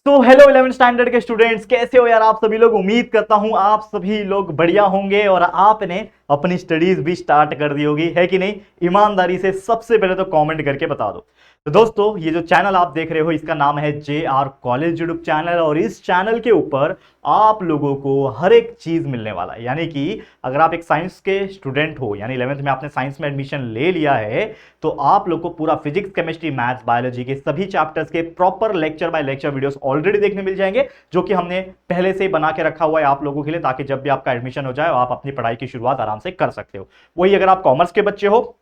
तो hello 11th standard के students, कैसे हो यार आप सभी लोग। उम्मीद करता हूं आप सभी लोग बढ़िया होंगे और आपने अपनी स्टडीज भी स्टार्ट कर दी होगी, है कि नहीं। ईमानदारी से सबसे पहले तो कमेंट करके बता दो। तो दोस्तों, ये जो चैनल आप देख रहे हो इसका नाम है JR कॉलेज यूट्यूब चैनल, और इस चैनल के ऊपर आप लोगों को हर एक चीज मिलने वाला है। यानी कि अगर आप एक साइंस के स्टूडेंट हो, यानी 11th में आपने साइंस में एडमिशन ले लिया है, तो आप लोग को पूरा फिजिक्स, केमिस्ट्री, मैथ्स, बायोलॉजी के सभी चैप्टर्स के proper lecture by lecture videos already देखने मिल जाएंगे, जो कि हमने पहले से ही बना के रखा हुआ है आप लोगों के लिए, ताकि जब भी आपका एडमिशन हो जाए आप अपनी पढ़ाई की शुरुआत आराम से कर सकते हो। वही अगर आप कॉमर्स के बच्चे हो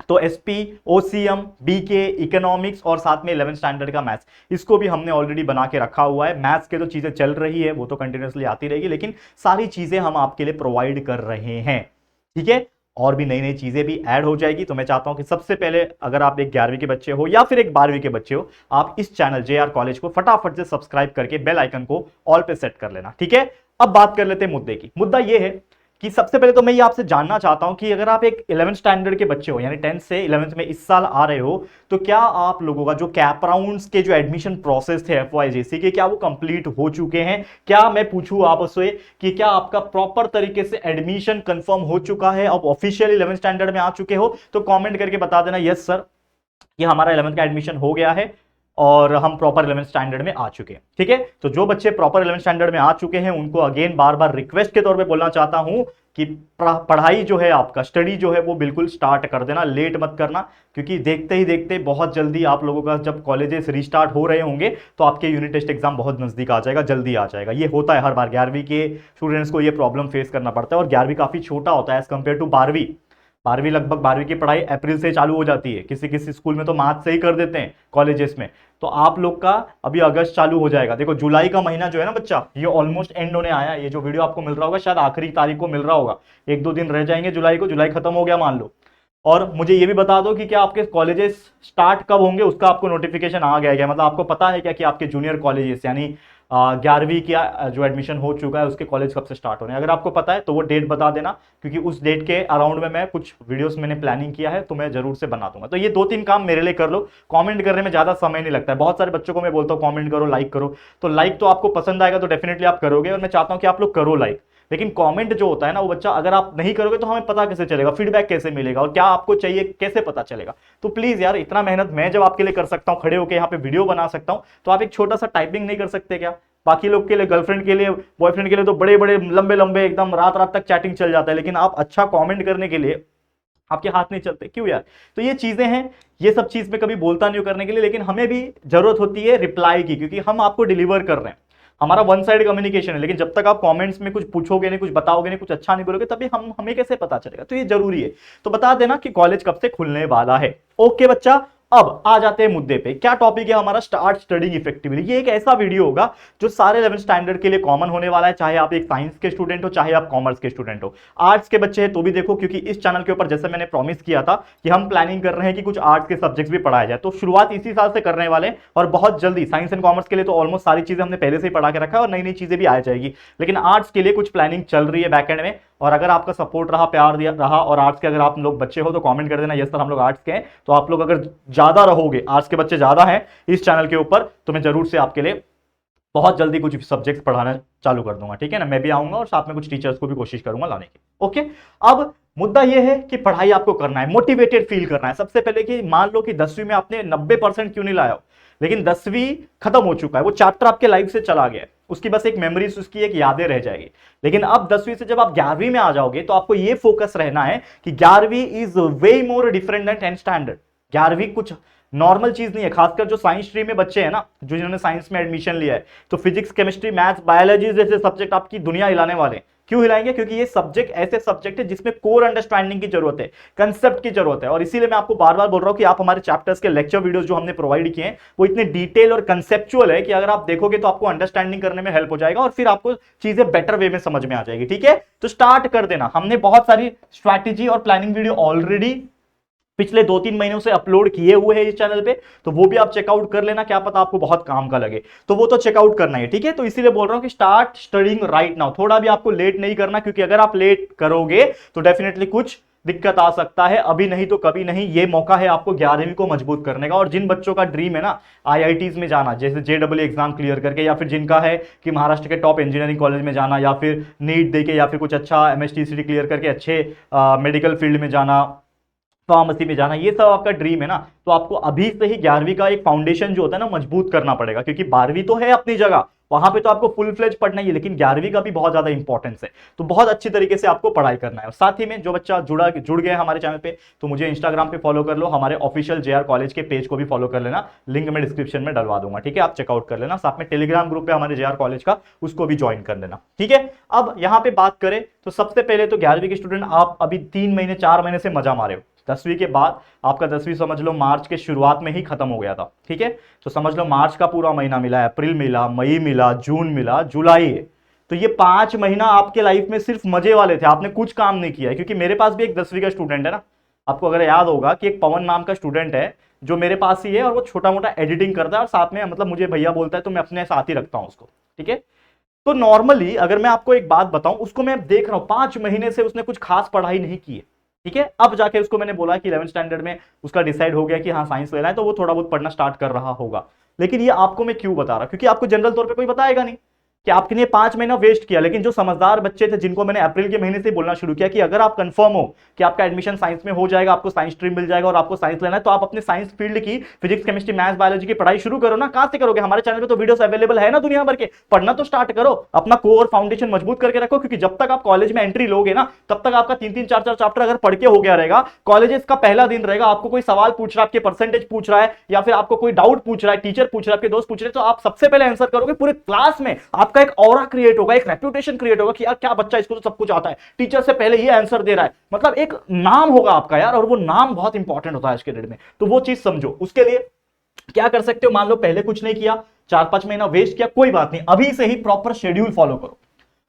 तो एसपी, ओसीएम, बीके, इकोनॉमिक्स और साथ में 11th स्टैंडर्ड का मैथ्स, इसको भी हमने ऑलरेडी बना के रखा हुआ है। मैथ्स के तो चीजें चल रही है, वो तो कंटिन्यूअसली आती रहेगी, लेकिन सारी चीजें हम आपके लिए प्रोवाइड कर रहे हैं, ठीक है। और भी नई नई चीजें भी ऐड हो जाएगी। तो मैं चाहता हूं कि सबसे पहले अगर आप एक 11वीं के बच्चे हो या फिर एक 12वीं के बच्चे हो, आप इस चैनल JR कॉलेज को फटाफट से सब्सक्राइब करके बेल आइकन को ऑल पे सेट कर लेना, ठीक है। अब बात कर लेते हैं मुद्दे की। मुद्दा यह है कि सबसे पहले तो मैं ये आपसे जानना चाहता हूं कि अगर आप एक 11th स्टैंडर्ड के बच्चे हो, यानी 10th से 11th में इस साल आ रहे हो, तो क्या आप लोगों का जो कैप राउंड्स के जो एडमिशन प्रोसेस थे FYJC के, क्या वो कंप्लीट हो चुके हैं? क्या मैं पूछूं आपसे कि क्या आपका प्रॉपर तरीके से एडमिशन कंफर्म हो चुका है, आप ऑफिशियली 11th स्टैंडर्ड में आ चुके हो? तो कॉमेंट करके बता देना यस सर, कि हमारा 11th का एडमिशन हो गया है और हम प्रॉपर 11th स्टैंडर्ड में आ चुके हैं, ठीक है। तो जो बच्चे प्रॉपर 11th स्टैंडर्ड में आ चुके हैं उनको अगेन बार बार रिक्वेस्ट के तौर पे बोलना चाहता हूं कि पढ़ाई जो है, आपका स्टडी जो है वो बिल्कुल स्टार्ट कर देना, लेट मत करना, क्योंकि देखते ही देखते बहुत जल्दी आप लोगों का जब कॉलेजेस रिस्टार्ट हो रहे होंगे तो आपके यूनिट टेस्ट एग्जाम बहुत नजदीक आ जाएगा, जल्दी आ जाएगा। ये होता है हर बार, 11वीं के स्टूडेंट्स को ये प्रॉब्लम फेस करना पड़ता है। और 11वीं काफी छोटा होता है एज कंपेयर टू 12वीं। 12वीं लगभग 12वीं की पढ़ाई अप्रैल से चालू हो जाती है, किसी किसी स्कूल में तो मार्च से ही कर देते हैं कॉलेजेस में। तो आप लोग का अभी अगस्त चालू हो जाएगा। देखो जुलाई का महीना जो है ना बच्चा, ये ऑलमोस्ट एंड होने आया है। ये जो वीडियो आपको मिल रहा होगा शायद आखिरी तारीख को मिल रहा होगा, 1-2 दिन रह जाएंगे जुलाई को, जुलाई खत्म हो गया मान लो। और मुझे ये भी बता दो कि क्या आपके कॉलेजेस स्टार्ट कब होंगे, उसका आपको नोटिफिकेशन आ गया है क्या? मतलब आपको पता है क्या कि आपके जूनियर कॉलेजेस यानी 11वीं का जो एडमिशन हो चुका है उसके कॉलेज कब से स्टार्ट होने हैं? अगर आपको पता है तो वो डेट बता देना, क्योंकि उस डेट के अराउंड में मैं कुछ वीडियोस मैंने प्लानिंग किया है, तो मैं जरूर से बना दूंगा। तो ये 2-3 काम मेरे लिए कर लो। कमेंट करने में ज्यादा समय नहीं लगता है। बहुत सारे बच्चों को मैं बोलता हूँ कमेंट करो, लाइक करो, तो लाइक तो आपको पसंद आएगा तो डेफिनेटली आप करोगे, और मैं चाहता हूँ कि आप लोग करो लाइक। लेकिन कमेंट जो होता है ना वो बच्चा, अगर आप नहीं करोगे तो हमें पता कैसे चलेगा, फीडबैक कैसे मिलेगा, और क्या आपको चाहिए कैसे पता चलेगा? तो प्लीज यार, इतना मेहनत मैं जब आपके लिए कर सकता हूं, खड़े होकर यहाँ पे वीडियो बना सकता हूं, तो आप एक छोटा सा टाइपिंग नहीं कर सकते क्या? बाकी लोग के लिए, गर्लफ्रेंड के लिए, बॉयफ्रेंड के लिए तो बड़े बड़े लंबे लंबे एकदम रात रात तक चैटिंग चल जाता है, लेकिन आप अच्छा कमेंट करने के लिए आपके हाथ नहीं चलते क्यों यार? तो ये चीजें हैं, ये सब चीज में कभी बोलता नहीं करने के लिए, लेकिन हमें भी जरूरत होती है रिप्लाई की, क्योंकि हम आपको डिलीवर कर रहे हैं। हमारा वन साइड कम्युनिकेशन है, लेकिन जब तक आप कमेंट्स में कुछ पूछोगे नहीं, कुछ बताओगे नहीं, कुछ अच्छा नहीं बोलोगे, तभी हमें कैसे पता चलेगा? तो ये जरूरी है। तो बता देना कि कॉलेज कब से खुलने वाला है। ओके बच्चा, अब आ जाते हैं मुद्दे पे। क्या टॉपिक है हमारा? Start studying effectively. ये एक ऐसा वीडियो होगा जो सारे 11th स्टैंडर्ड के लिए कॉमन होने वाला है, चाहे आप एक साइंस के स्टूडेंट हो, चाहे आप कॉमर्स के स्टूडेंट हो। आर्ट्स के बच्चे हैं तो भी देखो, क्योंकि इस चैनल के ऊपर जैसे मैंने प्रॉमिस किया था कि हम प्लानिंग कर रहे हैं कि कुछ आर्ट्स के सब्जेक्ट्स भी पढ़ाए जाए, तो शुरुआत इसी साल से करने वाले हैं। और बहुत जल्दी साइंस एंड कॉमर्स के लिए तो ऑलमोस्ट सारी चीजें हमने पहले से ही पढ़ा के रखा है, और नई नई चीजें भी आ जाएगी। लेकिन आर्ट्स के लिए कुछ प्लानिंग चल रही है बैकएंड में, और अगर आपका सपोर्ट रहा, प्यार दिया रहा, और आर्ट्स के अगर आप लोग बच्चे हो तो कमेंट कर देना यस सर हम लोग आर्ट्स के हैं। तो आप लोग अगर ज्यादा रहोगे, आर्ट्स के बच्चे ज्यादा हैं इस चैनल के ऊपर, तो मैं जरूर से आपके लिए बहुत जल्दी कुछ सब्जेक्ट्स पढ़ाना चालू कर दूंगा, ठीक है ना। मैं भी आऊंगा और साथ में कुछ टीचर्स को भी कोशिश करूंगा लाने की। ओके, अब मुद्दा यह है कि पढ़ाई आपको करना है, मोटिवेटेड फील करना है। सबसे पहले कि मान लो कि 10वीं में आपने 90% क्यों नहीं लाया हो, लेकिन 10वीं खत्म हो चुका है, वो चैप्टर आपके लाइफ से चला गया है, उसकी बस एक मेमोरीज, उसकी एक यादें रह जाएगी। लेकिन अब 10वीं से जब आप 11वीं में आ जाओगे तो आपको ये फोकस रहना है कि 11वीं is way more different than 10th standard. 11वीं कुछ नॉर्मल चीज नहीं है, खासकर जो साइंस स्ट्रीम में बच्चे हैं ना, जो जिन्होंने साइंस में एडमिशन लिया है, तो फिजिक्स, केमिस्ट्री, मैथ्स, बायोलॉजी जैसे सब्जेक्ट आपकी दुनिया हिलाने वाले हैं। क्यों हिलाएंगे? क्योंकि ये सब्जेक्ट ऐसे सब्जेक्ट है जिसमें कोर अंडरस्टैंडिंग की जरूरत है, कंसेप्ट की जरूरत है। और इसीलिए मैं आपको बार बार बोल रहा हूं कि आप हमारे चैप्टर्स के लेक्चर वीडियोस जो हमने प्रोवाइड किए हैं वो इतने डिटेल और कंसेप्चुअल है कि अगर आप देखोगे तो आपको अंडरस्टैंडिंग करने में हेल्प हो जाएगा, और फिर आपको चीजें बेटर वे में समझ में आ जाएगी, ठीक है। तो स्टार्ट कर देना। हमने बहुत सारी स्ट्रैटेजी और प्लानिंग वीडियो ऑलरेडी पिछले 2-3 महीनों से अपलोड किए हुए हैं इस चैनल पे, तो वो भी आप चेकआउट कर लेना, क्या पता आपको बहुत काम का लगे, तो वो तो चेकआउट करना है, ठीक है। तो इसीलिए बोल रहा हूं कि स्टार्ट स्टडीइंग राइट नाउ। थोड़ा भी आपको लेट नहीं करना, क्योंकि अगर आप लेट करोगे तो डेफिनेटली कुछ दिक्कत आ सकता है, अभी नहीं तो कभी नहीं। ये मौका है आपको 11वीं को मजबूत करने का। और जिन बच्चों का ड्रीम है ना आईआईटीज में जाना, जैसे जेडब्ल्यू एग्जाम क्लियर करके, या फिर जिनका है कि महाराष्ट्र के टॉप इंजीनियरिंग कॉलेज में जाना, या फिर नीट देके, या फिर कुछ अच्छा एमएसटीसीटी क्लियर करके अच्छे मेडिकल फील्ड में जाना, फार्मेसी में जाना, ये सब आपका ड्रीम है ना, तो आपको अभी से ही 11वीं का एक फाउंडेशन जो होता है ना मजबूत करना पड़ेगा। क्योंकि 12वीं तो है अपनी जगह, वहां पे तो आपको फुल फ्लेज पढ़ना ही है, लेकिन 11वीं का भी बहुत ज्यादा इंपॉर्टेंस है। तो बहुत अच्छी तरीके से आपको पढ़ाई करना है। और साथ ही में जो बच्चा जुड़ गया हमारे चैनल पे, तो मुझे इंस्टाग्राम पे फॉलो कर लो, हमारे ऑफिशियल जेआर कॉलेज के पेज को भी फॉलो कर लेना, लिंक मैं डिस्क्रिप्शन में डलवा दूंगा, ठीक है, आप चेकआउट कर लेना। साथ में टेलीग्राम ग्रुप पे हमारे जेआर कॉलेज का, उसको भी ज्वाइन कर लेना, ठीक है। अब यहाँ पे बात करें तो सबसे पहले तो 11वीं के स्टूडेंट आप अभी 3 महीने 4 महीने से मजा मारे हो। 10वीं के बाद आपका 10वीं समझ लो मार्च के शुरुआत में ही खत्म हो गया था, ठीक है। तो समझ लो मार्च का पूरा महीना मिला, अप्रैल मिला, मई मिला, जून मिला, जुलाई है। तो ये 5 महीना आपके लाइफ में सिर्फ मजे वाले थे, आपने कुछ काम नहीं किया है। क्योंकि मेरे पास भी एक 10वीं का स्टूडेंट है ना, आपको अगर याद होगा कि एक पवन नाम का स्टूडेंट है जो मेरे पास ही है, और वो छोटा मोटा एडिटिंग करता है और साथ में मतलब मुझे भैया बोलता है, तो मैं अपने साथ ही रखता हूं उसको, ठीक है। तो नॉर्मली अगर मैं आपको एक बात बताऊं, उसको मैं देख रहा हूं 5 महीने से उसने कुछ खास पढ़ाई नहीं की है, ठीक है। अब जाके उसको मैंने बोला कि 11th स्टैंडर्ड में उसका डिसाइड हो गया कि हाँ साइंस लेना है, तो वो थोड़ा बहुत पढ़ना स्टार्ट कर रहा होगा। लेकिन ये आपको मैं क्यों बता रहा, क्योंकि आपको जनरल तौर पे कोई बताएगा नहीं कि आपने 5 महीना वेस्ट किया। लेकिन जो समझदार बच्चे थे, जिनको मैंने अप्रैल के महीने से बोलना शुरू किया कि अगर आप कंफर्म हो कि आपका एडमिशन साइंस में हो जाएगा, आपको साइंस स्ट्रीम मिल जाएगा और आपको साइंस लेना है, तो आप अपने साइंस फील्ड की फिजिक्स, केमिस्ट्री, मैथ्स, बायोलॉजी की पढ़ाई शुरू करो ना। कहां से करोगे, हमारे चैनल पे तो वीडियोस अवेलेबल है ना दुनिया भर के, पढ़ना तो स्टार्ट करो, अपना कोर फाउंडेशन मजबूत करके रखो। क्योंकि जब तक आप कॉलेज में एंट्री लोगे ना, तब तक आपका 3-3, 4-4 चैप्टर अगर पढ़ के हो गया रहेगा, कॉलेज का पहला दिन रहेगा, आपको कोई सवाल पूछ रहा है, आपके परसेंटेज पूछ रहा है, या फिर आपको कोई डाउट पूछ रहा है, टीचर पूछ रहा है, आपके दोस्त पूछ रहे हैं, तो आप सबसे पहले आंसर करोगे। पूरे क्लास में आपका एक ऑरा क्रिएट होगा, एक रेप्यूटेशन क्रिएट होगा कि यार क्या बच्चा, इसको तो सब कुछ आता है, टीचर से पहले ये आंसर दे रहा है, मतलब एक नाम होगा आपका यार। और वो नाम बहुत इंपॉर्टेंट होता है आज के डेट में, तो वो चीज समझो। उसके लिए क्या कर सकते हो, मान लो पहले कुछ नहीं किया, 4-5 महीना वेस्ट किया, कोई बात नहीं, अभी से ही प्रॉपर शेड्यूल फॉलो करो।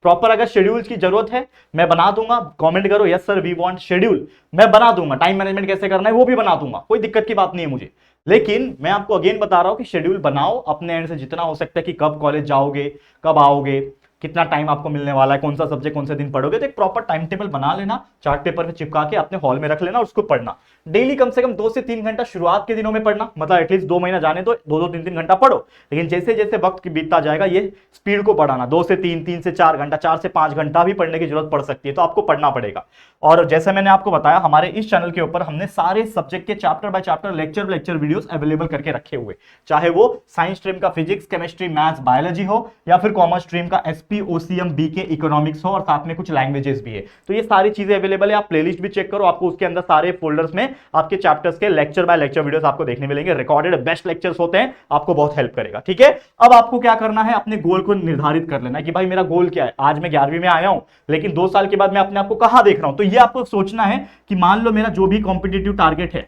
प्रॉपर अगर शेड्यूल की जरूरत है मैं बना दूंगा, कमेंट करो yes sir we want schedule, मैं बना दूंगा। टाइम मैनेजमेंट कैसे करना है वो भी बना दूंगा, कोई दिक्कत की बात नहीं है मुझे। लेकिन मैं आपको अगेन बता रहा हूं कि शेड्यूल बनाओ अपने एंड से, जितना हो सकता है कि कब कॉलेज जाओगे, कब आओगे, कितना टाइम आपको मिलने वाला है, कौन सा सब्जेक्ट कौन से दिन पढ़ोगे, तो एक प्रॉपर टाइम टेबल बना लेना, चार्ट पेपर पे चिपका के अपने हॉल में रख लेना, उसको पढ़ना। डेली कम से कम 2 से 3 घंटा शुरुआत के दिनों में पढ़ना, मतलब एटलीस्ट 2 महीना जाने तो 2-2, 3-3 घंटा पढ़ो। लेकिन जैसे जैसे वक्त बीतता जाएगा ये स्पीड को बढ़ाना, 2 से 3, 3 से 4 घंटा, 4 से 5 घंटा भी पढ़ने की जरूरत पड़ सकती है, तो आपको पढ़ना पड़ेगा। और जैसे मैंने आपको बताया, हमारे इस चैनल के ऊपर हमने सारे सब्जेक्ट के chapter by chapter, lecture videos available करके रखे हुए, चाहे वो साइंस स्ट्रीम का फिजिक्स, केमिस्ट्री, मैथ्स, बायोलॉजी हो, या फिर कॉमर्स स्ट्रीम का एसपी, ओसीएम, बीके, इकोनॉमिक्स हो, और साथ में कुछ लैंग्वेजेस भी है। तो ये सारी चीजें अवेलेबल है, आप प्लेलिस्ट भी चेक करो, आपको उसके अंदर सारे फोल्डर्स में आपके चैप्टर्स के लेक्चर बाय लेक्चर वीडियोस आपको देखने मिलेंगे। रिकॉर्डेड बेस्ट लेक्चर्स होते हैं, आपको बहुत हेल्प करेगा, ठीक है। अब आपको क्या करना है, अपने गोल को निर्धारित कर लेना कि भाई मेरा गोल क्या है। आज मैं 11वीं में आया हूं, लेकिन 2 साल के बाद मैं अपने आप को कहां देख रहा हूं, तो ये आपको सोचना है कि मान लो मेरा जो भी कॉम्पिटिटिव टारगेट है,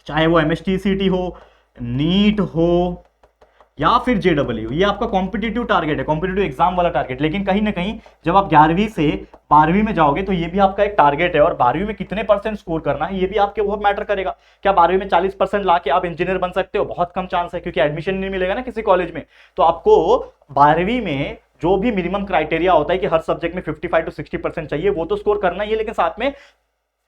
चाहे वो एमएसटीसीटी हो, नीट हो, या फिर जेडब्ल्यू, ये आपका कॉम्पिटिटिव टारगेट है, कॉम्पिटिटिव एग्जाम वाला टारगेट। लेकिन कहीं ना कहीं जब आप 11वीं से 12वीं में जाओगे तो ये भी आपका एक टारगेट है, और 12वीं में कितने % स्कोर करना है ये भी आपके बहुत मैटर करेगा। क्या 12वीं में 40% लाके आप इंजीनियर बन सकते हो? बहुत कम चांस है, क्योंकि एडमिशन नहीं मिलेगा ना किसी कॉलेज में। तो आपको 12वीं में जो भी मिनिमम क्राइटेरिया होता है कि हर सब्जेक्ट में 55 to 60% चाहिए, वो तो स्कोर करना ही है। लेकिन साथ में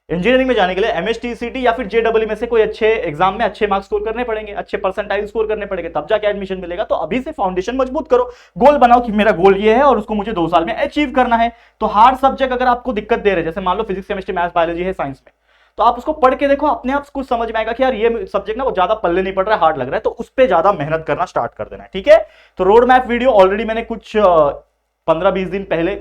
इंजीनियरिंग में जाने के लिए एमएसटीसीटी या फिर जेडब्ल्यू में से कोई अच्छे एग्जाम में अच्छे मार्क्स स्कोर करने पड़ेंगे, अच्छे परसेंटाइल स्कोर करने पड़ेंगे, तब जाके एडमिशन मिलेगा। तो अभी से फाउंडेशन मजबूत करो, गोल बनाओ कि मेरा गोल ये है और उसको मुझे 2 साल में अचीव करना है। तो हार्ड सब्जेक्ट अगर आपको दिक्कत दे रहे हैं, जैसे मान लो फिजिक्स, केमिस्ट्री, मैथ्स, बायोलॉजी है साइंस में, तो आप उसको पढ़ के देखो, अपने आप कुछ समझ में आएगा कि यार ये सब्जेक्ट ना वो ज्यादा पल्ले नहीं पड़ रहा है, हार्ड लग रहा है, तो उस पर ज्यादा मेहनत करना स्टार्ट कर देना है, ठीक है। तो रोड मैप वीडियो ऑलरेडी मैंने कुछ 15-20 दिन पहले,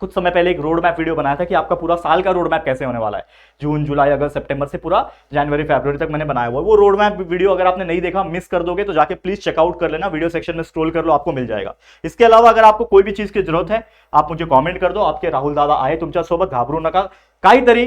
कुछ समय पहले एक रोड मैप वीडियो बनाया था कि आपका पूरा साल का रोड मैप कैसे होने वाला है, जून, जुलाई, अगस्त, सितंबर से पूरा जनवरी, फरवरी तक मैंने बनाया हुआ है। वो रोड मैप वीडियो अगर आपने नहीं देखा, मिस कर दोगे, तो जाके प्लीज चेकआउट कर लेना, वीडियो सेक्शन में स्क्रॉल कर लो, आपको मिल जाएगा। इसके अलावा अगर आपको कोई भी चीज की जरूरत है, आप मुझे कॉमेंट कर दो। आपके राहुल दादा आहे तुमच्या सोबत, घाबरू नका, काहीतरी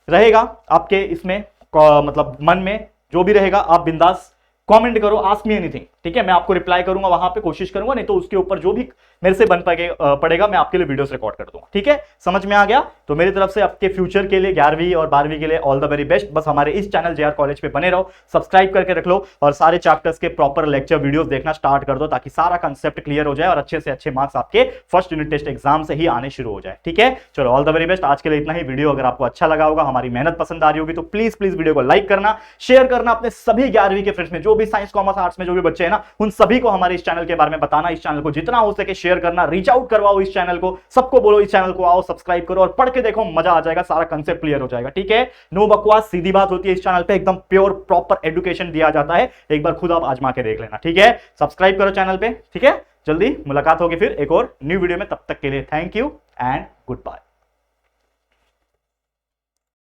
रहेगा आपके इसमें, मतलब मन में जो भी रहेगा आप बिंदास कमेंट करो, आस्क मी एनीथिंग, ठीक है, मैं आपको रिप्लाई करूंगा, वहां पे कोशिश करूंगा, नहीं तो उसके ऊपर जो भी मेरे से बन पड़ेगा मैं आपके लिए वीडियोस रिकॉर्ड कर दूंगा, ठीक है। समझ में आ गया? तो मेरी तरफ से आपके फ्यूचर के लिए 11वीं और 12वीं के लिए ऑल द वेरी बेस्ट। बस हमारे इस चैनल JR कॉलेज पे बने रहो, सब्सक्राइब करके रख लो और सारे चैप्टर्स के प्रॉपर लेक्चर वीडियोस देखना स्टार्ट कर दो, ताकि सारा कंसेप्ट क्लियर हो जाए और अच्छे से अच्छे मार्क्स आपके फर्स्ट यूनिट टेस्ट एग्जाम से ही आने शुरू हो जाए, ठीक है। चलो ऑल द वेरी बेस्ट। आज के लिए इतना ही। वीडियो अगर आपको अच्छा लगा होगा, हमारी मेहनत पसंद आ रही होगी, तो प्लीज वीडियो को लाइक करना, शेयर करना अपने सभी 11वीं के फ्रेंड्स में, जो भी साइंस कॉमर्स आर्ट्स में जो भी बच्चे हैं ना, उन सभी को हमारे इस चैनल के बारे में बताना। इस चैनल को जितना हो सके शेयर करना, रीच आउट करवाओ इस चैनल को, सबको बोलो इस चैनल को आओ सब्सक्राइब करो और पढ़ के देखो, मजा आ जाएगा, सारा कंसेप्ट क्लियर हो जाएगा, ठीक है। नो बकवास, सीधी बात होती है इस चैनल पे, एकदम प्योर प्रॉपर एजुकेशन दिया जाता है। एक बार खुद आप आजमा के देख लेना, ठीक है। सब्सक्राइब करो चैनल पे, ठीक है। जल्दी मुलाकात होगी फिर एक और न्यू वीडियो में, तब तक के लिए thank you and good bye.